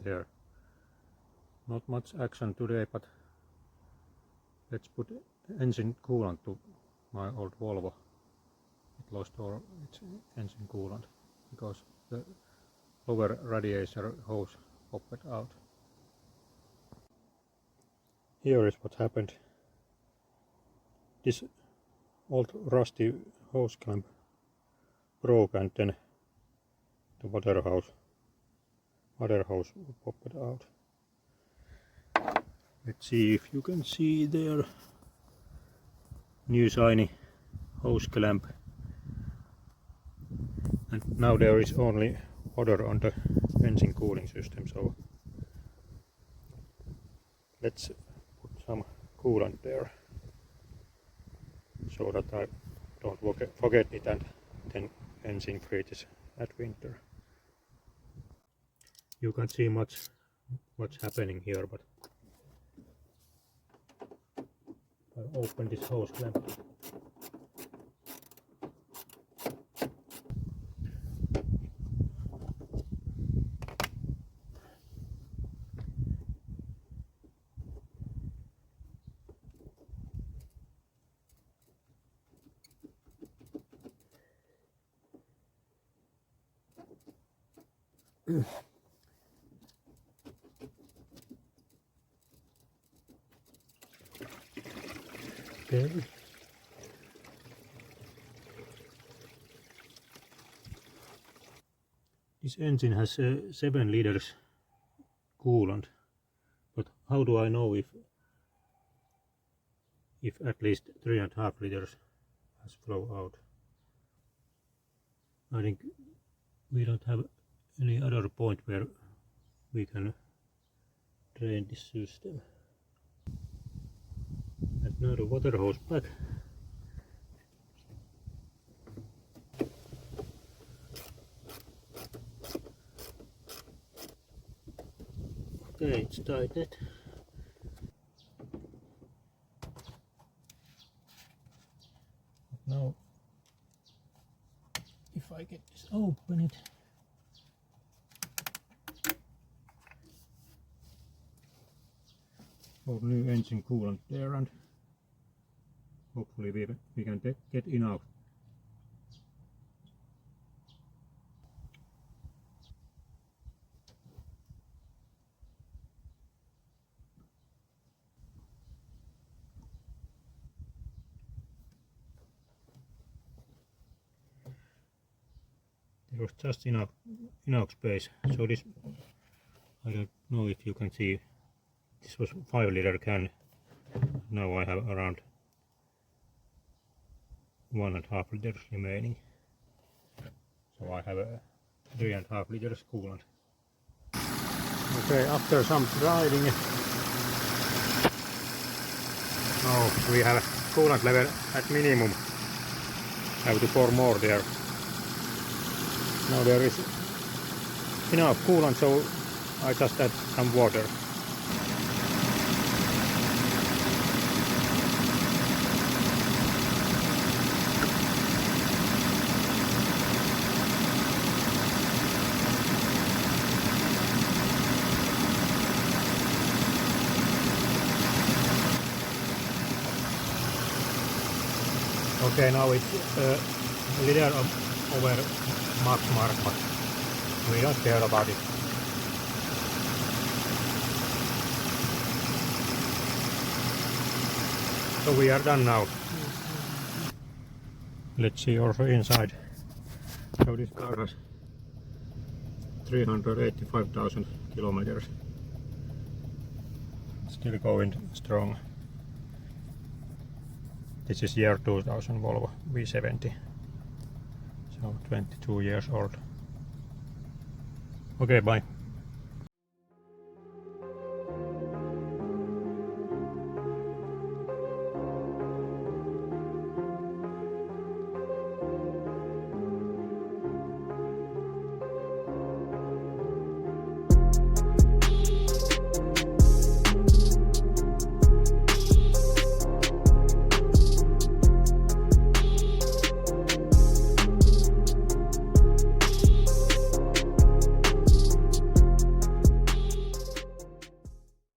there. Not much action today, but let's put engine coolant to my old Volvo. It lost all its engine coolant because the lower radiator hose popped out. Here is what happened. This old rusty hose clamp broke and then the water hose popped out. Let's see if you can see there. New shiny hose clamp. And now there is only water on the engine cooling system, so let's put some coolant there so that I don't forget it and then engine freezes at winter. You can't see much what's happening here, but I open this hose clamp. Okay. This engine has 7 liters coolant, but how do I know if at least 3.5 liters has flow out? I think we don't have any other point where we can drain this system. And now the water hose back. Okay, it's tightened. Now, if I get this open it. Oh, new engine coolant there, and hopefully we can get enough. There was just enough space, so this, I don't know if you can see, this was 5 liter can. Now I have around 1.5 liters remaining, so I have a 3.5 liters coolant. Okay, after some driving, now we have coolant level at minimum. Have to pour more there. Now there is enough coolant, so I just add some water. Okay, now it's a liter over max mark, but we don't care about it. So we are done now. Let's see also inside. So this car has 385,000 kilometers. Still going strong. This is year 2000 Volvo V70. So 22 years old. Okay, bye.